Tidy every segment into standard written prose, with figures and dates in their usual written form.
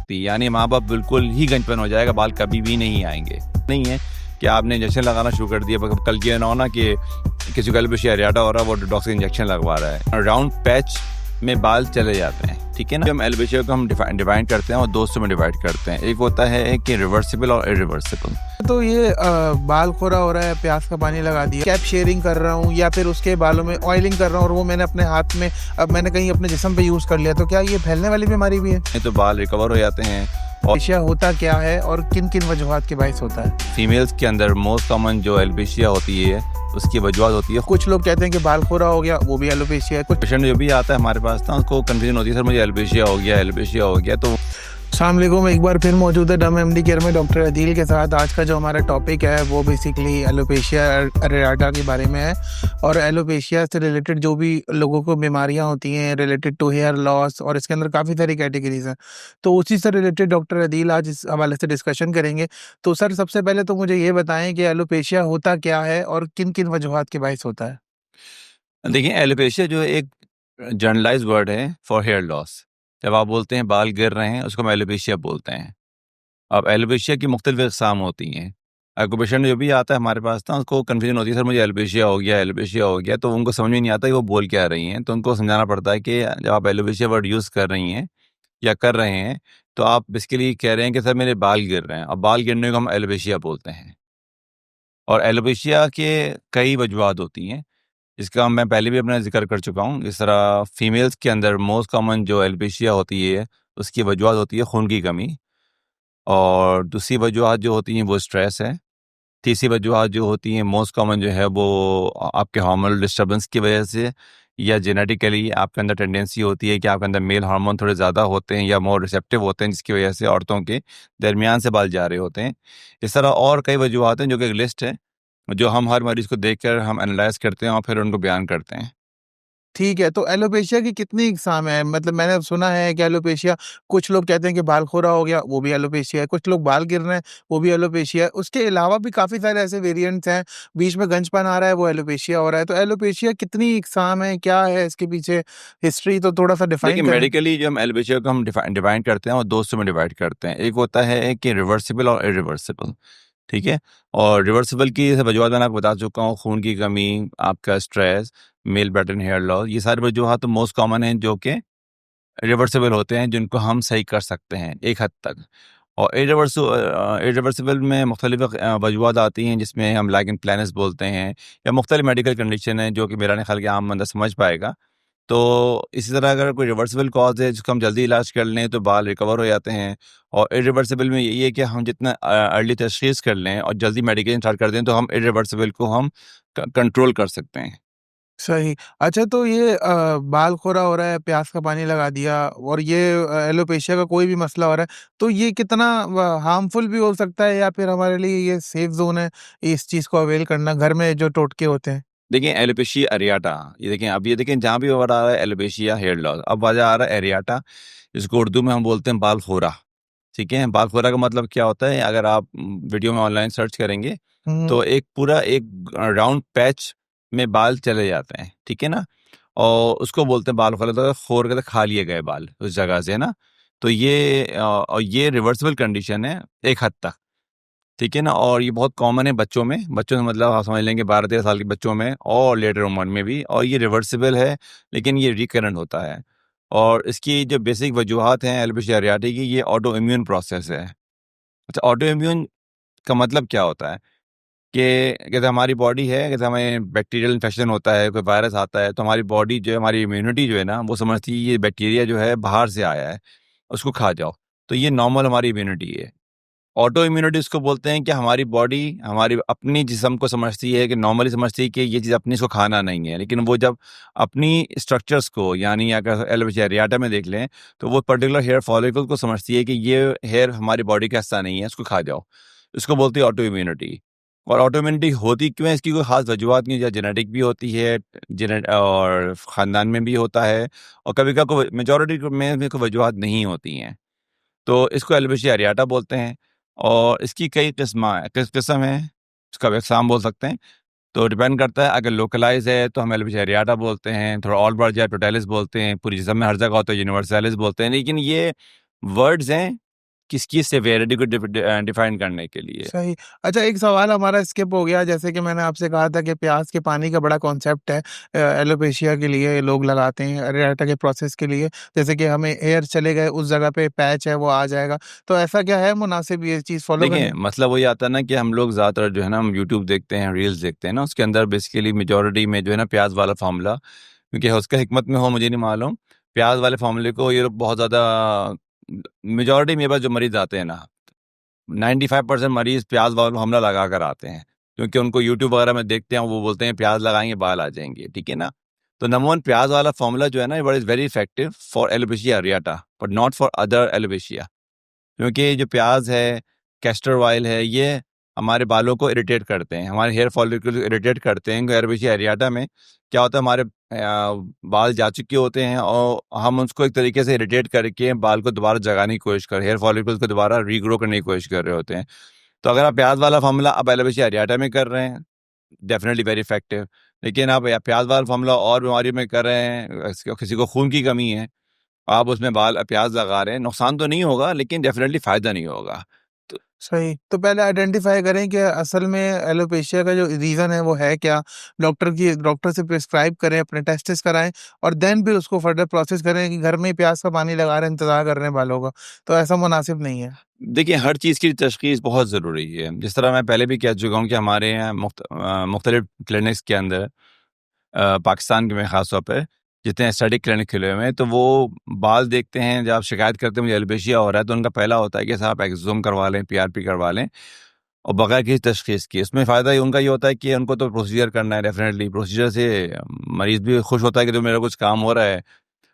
सकती, यानी माँ बाप बिल्कुल ही गंजपन हो जाएगा, बाल कभी भी नहीं आएंगे। नहीं है कि आपने इंजेक्शन लगाना शुरू कर दिया, कल ये ना हो ना कि किसी को एलोपेशिया एरियाटा हो रहा है, वो डॉक्टर इंजेक्शन लगवा रहा है, राउंड पैच में बाल चले जाते हैं। ठीक है ना। हम एलोपेशिया को हम डिवाइड करते हैं और दो हिस्सों में डिवाइड करते हैं। एक होता है कि रिवर्सिबल और इरिवर्सिबल। तो ये बाल खोरा हो रहा है, प्याज का पानी लगा दिया, कैप शेयरिंग कर रहा हूँ या फिर उसके बालों में ऑयलिंग कर रहा हूँ और वो मैंने अपने हाथ में मैंने कहीं अपने जिस्म पे यूज कर लिया, तो क्या ये फैलने वाली बीमारी भी है? तो बाल रिकवर हो जाते हैं। एलोपेशिया होता क्या है और किन किन वजूहात के बायस होता है? फीमेल्स के अंदर मोस्ट कॉमन जो एलोपेशिया होती है उसकी वजूहत होती है। कुछ लोग कहते हैं कि बाल खोरा हो गया, वो भी एलोपेशिया है। कुछ पेशेंट जो भी आता है हमारे पास ना, उसको कंफ्यूजन होती है, सर मुझे एलोपेशिया हो गया, एलोपेशिया हो गया। तो अस्सलाम वालेकुम, एक बार फिर मौजूद है डम एमडी केयर में डॉक्टर अदील के साथ। आज का जो हमारा टॉपिक है वो बेसिकली एलोपेशिया एरेटा के बारे में है। और एलोपेशिया से रिलेटेड जो भी लोगों को बीमारियां होती हैं रिलेटेड टू हेयर लॉस, और इसके अंदर काफ़ी सारी कैटेगरीज हैं, तो उसी से रिलेटेड डॉक्टर अदील आज इस हवाले से डिस्कशन करेंगे। तो सर, सबसे पहले तो मुझे ये बताएं कि एलोपेशिया होता क्या है और किन किन वजूहात के बायस होता है? देखिए, एलोपेशिया जो है एक जनरलाइज वर्ड है फॉर हेयर लॉस। जब आप बोलते हैं बाल गिर रहे हैं, उसको हम एलोपेशिया बोलते हैं। अब एलोपेशिया की मुख्तलिफ इकसाम होती हैं। अगर पेशेंट जो भी आता है हमारे पास ना, उसको कन्फ्यूजन होती है, सर मुझे एलोपेशिया हो गया, एलोपेशिया हो गया। तो उनको समझ में नहीं आता कि वो बोल क्या रही हैं। तो उनको समझाना पड़ता है कि जब आप एलोपेशिया वर्ड यूज़ कर रही हैं या कर रहे हैं, तो आप बेसिकली कह रहे हैं कि सर मेरे बाल गिर रहे हैं। अब बाल गिरने को हम एलोपेशिया बोलते हैं। और एलोपेशिया के कई वजूहत होती हैं, इसका मैं पहले भी अपना जिक्र कर चुका हूँ। इस तरह फीमेल्स के अंदर मोस्ट कॉमन जो एलोपेशिया होती है उसकी वजूहत होती है खून की कमी, और दूसरी वजूहत जो होती हैं वो स्ट्रेस है। तीसरी वजूहत जो होती हैं मोस्ट कॉमन जो है वो आपके हार्मोनल डिस्टर्बेंस की वजह से, या जेनेटिकली आपके अंदर टेंडेंसी होती है कि आपके अंदर मेल हार्मोन थोड़े ज़्यादा होते हैं या मोर रिसेप्टिव होते हैं, जिसकी वजह से औरतों के दरमियान से बाल जा रहे होते हैं। इस तरह और कई वजूहत हैं जो कि एक लिस्ट है, जो हम हर मरीज़ को देखकर हम एनालाइज करते हैं और फिर उनको बयान करते हैं। ठीक है, तो एलोपेशिया की कितनी इकसाम है? मतलब मैंने सुना है कि एलोपेशिया, कुछ लोग कहते हैं कि बाल खोरा हो गया, वो भी एलोपेशिया है। कुछ लोग बाल गिर रहे हैं, वो भी एलोपेशिया है। उसके अलावा भी काफ़ी सारे ऐसे वेरिएंट्स हैं, बीच में गंजपन आ रहा है, वो एलोपेशिया हो रहा है। तो एलोपेशिया कितनी इकसाम है, क्या है इसके पीछे हिस्ट्री, तो थोड़ा-सा देखिए, डिफाइन करें। मेडिकली जो हम एलोपेशिया को हम डिवाइड करते हैं और दो हिस्सों में डिवाइड करते हैं। एक होता है कि रिवर्सिबल और इरिवर्सिबल। ठीक है। और रिवर्सिबल की जैसे वजूहत मैंने आपको बता चुका हूँ, खून की कमी, आपका stress, male pattern hair loss, ये सारी वजूहत तो मोस्ट कॉमन हैं जो कि रिवर्सिबल होते हैं, जिनको हम सही कर सकते हैं एक हद तक। और इरिवर्सिबल में मुख्तलिफ वजूहत आती हैं, जिसमें हम लाइगन प्लानस बोलते हैं, या मुख्तलिफ मेडिकल कंडीशन है जो कि मेरा ख्याल कि आम बंदा समझ पाएगा। तो इसी तरह अगर कोई रिवर्सिबल कॉज है जिसको हम जल्दी इलाज कर लें तो बाल रिकवर हो जाते हैं। और इरिवर्सिबल में यही है कि हम जितना अर्ली तशख़ीस कर लें और जल्दी मेडिकेशन स्टार्ट कर दें, तो हम इरिवर्सिबल को हम कंट्रोल कर सकते हैं। सही। अच्छा, तो ये बाल खोरा हो रहा है, प्याज का पानी लगा दिया, और ये एलोपेशिया का कोई भी मसला हो रहा है, तो ये कितना हार्मफुल भी हो सकता है या फिर हमारे लिए ये सेफ ज़ोन है, इस चीज़ को अवेल करना, घर में जो टोटके होते हैं? देखिए, एलोपेशिया एरियाटा, ये देखें, अब ये देखें जहाँ भी वर्ड आ रहा है एलोपेशिया हेयर लॉस, अब वजह आ रहा है एरियाटा, जिसको उर्दू में हम बोलते हैं बाल खोरा। ठीक है। बाल खोरा का मतलब क्या होता है, अगर आप वीडियो में ऑनलाइन सर्च करेंगे हुँ। तो एक पूरा एक राउंड पैच में बाल चले जाते हैं। ठीक है ना। और उसको बोलते हैं बाल खोरा, तो खोर के खा लिए गए बाल उस जगह से, है ना। तो ये और ये रिवर्सिबल कंडीशन है एक हद तक। ठीक है ना। और ये बहुत कॉमन है बच्चों में, बच्चों से मतलब आप समझ लेंगे 12-13 साल के बच्चों में और लेटर उम्र में भी, और ये रिवर्सिबल है, लेकिन ये रिकरेंट होता है। और इसकी जो बेसिक वजूहत हैं एलोपेशिया एरियाटा की, ये ऑटो इम्यून प्रोसेस है। अच्छा, ऑटो इम्यून का मतलब क्या होता है कि जैसे हमारी बॉडी है, जैसे हमें बैक्टीरियल इन्फेक्शन होता है, कोई वायरस आता है, तो हमारी बॉडी जो है, हमारी इम्यूनिटी जो है ना, वो समझती है ये बैक्टीरिया जो है बाहर से आया है, उसको खा जाओ। तो ये नॉर्मल हमारी इम्यूनिटी है। ऑटो इम्यूनिटी इसको बोलते हैं कि हमारी बॉडी हमारी अपनी जिस्म को समझती है, कि नॉर्मली समझती है कि ये चीज़ अपनी इसको खाना नहीं है, लेकिन वो जब अपनी स्ट्रक्चर्स को, यानी अगर एलोपेशिया एरियाटा में देख लें, तो वो पर्टिकुलर हेयर फॉलिकल को समझती है कि ये हेयर हमारी बॉडी का हिस्सा नहीं है, इसको खा जाओ। इसको बोलते हैं ऑटो इम्यूनिटी। और ऑटो इम्यूनिटी होती क्यों है, इसकी कोई खास वजूहत नहीं है। जेनेटिक भी होती है, और ख़ानदान में भी होता है, और कभी कभी मेजॉरिटी में भी कोई वजूहत नहीं होती हैं। तो इसको एलोपेशिया एरियाटा बोलते हैं। और इसकी कई किस्म है, इसका इकसाम बोल सकते हैं। तो डिपेंड करता है, अगर लोकलाइज है तो हम एलोपेशिया एरियाटा बोलते हैं, थोड़ा और बढ़ जाए टोटैलिस बोलते हैं, पूरी जिस्म में हर जगह होता है यूनिवर्सैलिस बोलते हैं। लेकिन ये वर्ड्स हैं किसकी सेवेरिटी को डिफाइन करने के लिए। सही। अच्छा, एक सवाल हमारा स्किप हो गया, जैसे कि मैंने आपसे कहा था कि प्याज के पानी का बड़ा कॉन्सेप्ट है एलोपेशिया के लिए लोग लगाते हैं, अरेराटा के प्रोसेस के लिए। जैसे कि हमें एयर चले गए, उस जगह पे पैच है वो आ जाएगा। तो ऐसा क्या है मुनासिब ये चीज़ फ़ॉलो देखिए करनी? मतलब वही आता है ना कि हम लोग ज़्यादातर जो है ना हम यूट्यूब देखते हैं, रील्स देखते हैं ना, उसके अंदर बेसिकली मेजॉरिटी में जो है ना प्याज वाला फार्मूला, क्योंकि उसका हिकमत में हो मुझे नहीं मालूम, प्याज वाले फार्मूले को ये लोग बहुत ज़्यादा, मेजॉरिटी मेरे पास जो मरीज आते हैं ना, 95% मरीज प्याज वाला हमला लगा कर आते हैं, क्योंकि उनको यूट्यूब वगैरह में देखते हैं, वो बोलते हैं प्याज लगाएंगे बाल आ जाएंगे, ठीक है ना। तो नंबर वन, प्याज वाला फॉर्मूला जो है ना, is very effective for alopecia areata but not for other alopecia, क्योंकि जो प्याज है, कैस्टर ऑयल है, ये हमारे बालों को इरिटेट करते हैं, हमारे हेयर फॉलिकल को इरिटेट करते हैं। एलोपेशिया एरियाटा में क्या होता है, हमारे बाल जा चुके होते हैं और हम उसको एक तरीके से इरिटेट करके बाल को दोबारा जगाने की कोशिश कर, हेयर फॉलिकल्स को दोबारा रीग्रो करने की कोशिश कर रहे होते हैं। तो अगर आप प्याज वाला फॉर्मूला अब एलोपेशिया एरियाटा में कर रहे हैं, डेफिनेटली वेरी इफेक्टिव। लेकिन आप प्याज वाला फॉर्मूला और बीमारी में कर रहे हैं, किसी को खून की कमी है, आप उसमें बाल प्याज लगा रहे हैं, नुकसान तो नहीं होगा लेकिन डेफिनेटली फ़ायदा नहीं होगा। तो सही। तो पहले आइडेंटिफ़ाई करें कि असल में एलोपेशिया का जो रीज़न है वो है क्या? डॉक्टर से प्रिस्क्राइब करें, अपने टेस्ट्स कराएँ और देन फिर उसको फर्दर प्रोसेस करें कि घर में ही प्याज का पानी लगा रहे हैं, इंतज़ार कर रहे हैं बालों का। तो ऐसा मुनासिब नहीं है। देखिए, हर चीज़ की तशख़ीस बहुत ज़रूरी है। जिस तरह मैं पहले भी कह चुका हूँ कि हमारे यहाँ मुख्तलिफ़ क्लिनिक्स के अंदर पाकिस्तान के में ख़ास तौर पे जितने एस्थेटिक क्लिनिक खुले हुए हैं, तो वो बाल देखते हैं, जब आप शिकायत करते हैं मुझे एलोपेशिया हो रहा है, तो उनका पहला होता है कि साहब एक्सोम करवा लें, पीआरपी करवा लें, और बगैर किसी तशख़ीस के। इसमें फ़ायदा ये उनका ये होता है कि उनको तो प्रोसीजर करना है, डेफ़िनेटली प्रोसीजर से मरीज़ भी खुश होता है कि जो मेरा कुछ काम हो रहा है।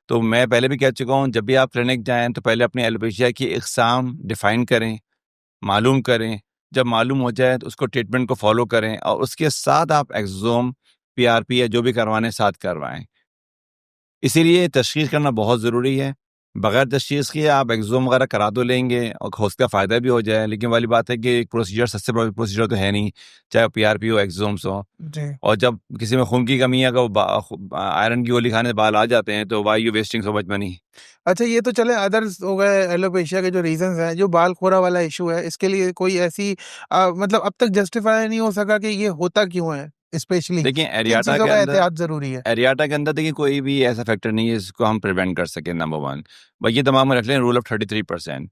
तो मैं पहले भी कह चुका हूँ, जब भी आप क्लिनिक जाएँ तो पहले अपनी एलोपेशिया की इकसाम डिफ़ाइन करें, मालूम करें। जब मालूम हो जाए तो उसको ट्रीटमेंट को फ़ॉलो करें और उसके साथ आप एक्सोम, पीआरपी या जो भी करवाने साथ करवाएँ। इसीलिए तशख़ीस करना बहुत ज़रूरी है। बगैर तशख़ीस किए आप एक्सोम वगैरह करा तो लेंगे और हो सकता है फ़ायदा भी हो जाए, लेकिन वाली बात है कि एक प्रोसीजर सस्ते प्रोसीजर तो है नहीं, चाहे पीआरपी हो, एक्सोम्स हो। जी। और जब किसी में खून की कमी है, अगर वो आयरन की गोली खाने से बाल आ जाते हैं, तो why you wasting so much money? अच्छा, ये तो चले अदर्स हो गए एलोपेशिया के जो रीज़न्स हैं, जो बाल खोरा वाला इश्यू है, इसके लिए कोई ऐसी मतलब अब तक जस्टिफ़ाई नहीं हो सका कि ये होता क्यों है स्पेशली? देखिए, किन एरियाटा चीज़ों के का अंदर एहतियात ज़रूरी है? एरियाटा के अंदर देखिए कोई भी ऐसा फैक्टर नहीं है जिसको हम प्रिवेंट कर सकें, नंबर 1। बस ये दिमाग में रख लें, रूल ऑफ 33%।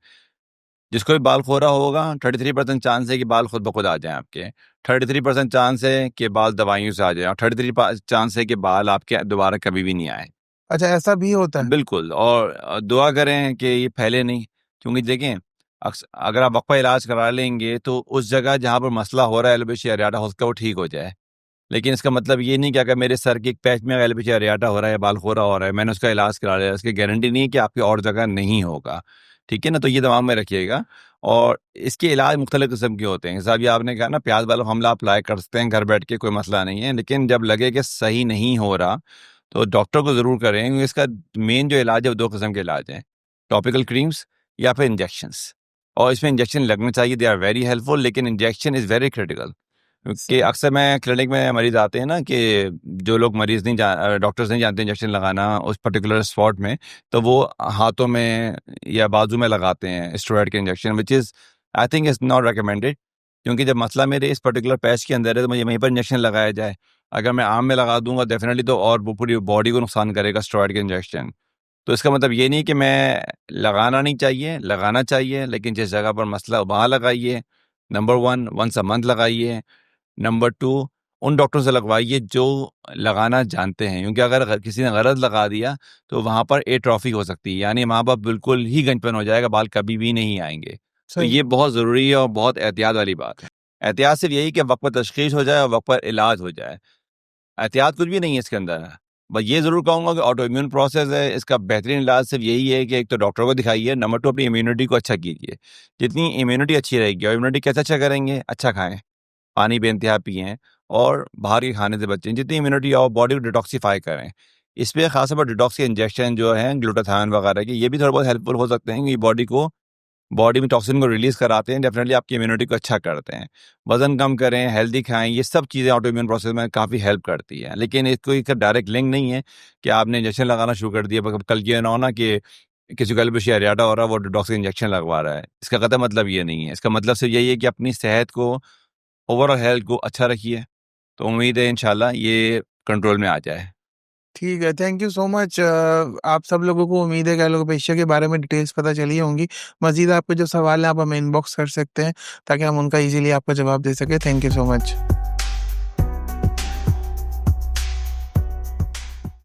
जिसको भी बाल खो रहा होगा, 33% चांस है कि बाल खुद ब खुद आ जाएँ आपके। 33% चांस है कि बाल दवाइयों से आ जाएँ और 33 चांस है कि बाल आपके दोबारा कभी भी नहीं आएँ। अच्छा, ऐसा भी होता है? बिल्कुल, और दुआ करें कि ये फैले नहीं, क्योंकि देखें अगर आप वक़्फ़ा इलाज करा लेंगे तो उस जगह जहाँ पर मसला हो रहा है एलोपेशिया एरियाटा, हो सकता है वो ठीक हो जाए। लेकिन इसका मतलब ये नहीं कि अगर मेरे सर के एक पैच में एलोपेशिया एरियाटा हो रहा है या बाल खोरा हो रहा है, मैंने उसका इलाज करा लिया, इसकी गारंटी नहीं है कि आपकी और जगह नहीं होगा। ठीक है ना? तो ये दिमाग में रखिएगा। और इसके इलाज मुख्तलिफ़ किस्म के होते हैं। जैसा अभी आपने कहा ना, प्याज वाला हमला आप अप्लाई कर सकते हैं घर बैठ के, कोई मसला नहीं है। लेकिन जब लगे कि सही नहीं हो रहा, तो डॉक्टर को ज़रूर करें, क्योंकि इसका मेन जो इलाज है वो 2 किस्म के इलाज हैं, टॉपिकल क्रीम्स या फिर इंजेक्शंस। और इसमें इंजेक्शन लगने चाहिए, दे आर वेरी हेल्पफुल, लेकिन इंजेक्शन इज़ वेरी क्रिटिकल। कि सही। अक्सर मैं क्लिनिक में मरीज़ आते हैं ना कि जो लोग मरीज़ नहीं डॉक्टर्स नहीं जानते इंजेक्शन लगाना उस पर्टिकुलर स्पॉट में, तो वो हाथों में या बाजू में लगाते हैं स्टेरॉइड के injection, which is I think is not recommended. क्योंकि जब मसला मेरे इस पर्टिकुलर पैच के अंदर है, तो मुझे वहीं पर इंजेक्शन लगाया जाए। अगर मैं आर्म में लगा दूँगा डेफ़िनेटली, तो और वो पूरी बॉडी को नुकसान करेगा स्टेरॉइड के इंजेक्शन। तो इसका मतलब ये नहीं कि मैं लगाना नहीं चाहिए, लगाना चाहिए, लेकिन जिस जगह पर मसला वहाँ लगाइए। नंबर 1 वन्स अ मंथ लगाइए। नंबर 2, उन डॉक्टरों से लगवाइए जो लगाना जानते हैं, क्योंकि अगर किसी ने गलत लगा दिया तो वहाँ पर एट्रोफी हो सकती है, यानी वहाँ पर बिल्कुल ही गंजपन हो जाएगा, बाल कभी भी नहीं आएँगे। तो सही। ये बहुत ज़रूरी है और बहुत एहतियात वाली बात है। एहतियात सिर्फ़ यही कि वक़्त पर तशख़ीस हो जाए और वक़्त पर इलाज हो जाए। एहतियात कुछ भी नहीं है इसके अंदर। बस ये ज़रूर कहूँगा कि ऑटो इम्यून प्रोसेस है, इसका बेहतरीन इलाज सिर्फ़ यही है कि एक तो डॉक्टर को दिखाइए, नंबर 2 अपनी इम्यूनिटी को अच्छा कीजिए। जितनी इम्यूनिटी अच्छी रहेगी, और इम्यूनिटी कैसे अच्छा करेंगे? अच्छा खाएँ। पानी बेइंतहा पिएँ और बाहर के खाने से बचें। जितनी इम्यूनिटी हो, बॉडी को डिटॉक्सिफ़ाई करें। इस पे ख़ास तौर पर डिटॉक्स के इंजेक्शन जो हैं ग्लूटाथायोन वगैरह के, ये भी थोड़े बहुत हेल्पफुल हो सकते हैं, कि बॉडी में टॉक्सिन को रिलीज़ कराते हैं, डेफ़िनेटली आपकी इम्यूनिटी को अच्छा करते हैं। वज़न कम करें, हेल्दी खाएँ, ये सब चीज़ें ऑटो इम्यून प्रोसेस में काफ़ी हेल्प करती हैं। लेकिन इसको एक डायरेक्ट लिंक नहीं है कि आपने इंजेक्शन लगाना शुरू कर दिया, कल ये ना हो ना कि किसी को एलोपेशिया एरियाटा हो रहा है, वो डॉक्टर से इंजेक्शन लगवा रहा है। इसका कतई मतलब ये नहीं है। इसका मतलब सिर्फ यही है कि अपनी सेहत को, ओवरऑल हेल्थ को अच्छा रखिए। तो उम्मीद है इंशाल्लाह ये कंट्रोल में आ जाए। ठीक है, थैंक यू सो मच। आप सब लोगों को उम्मीद है कि एलोपेशिया के बारे में डिटेल्स पता चली होंगी। मज़ीद आपके जो सवाल हैं आप हमें इनबॉक्स कर सकते हैं ताकि हम उनका ईज़िली आपको जवाब दे सकें। Thank you so much.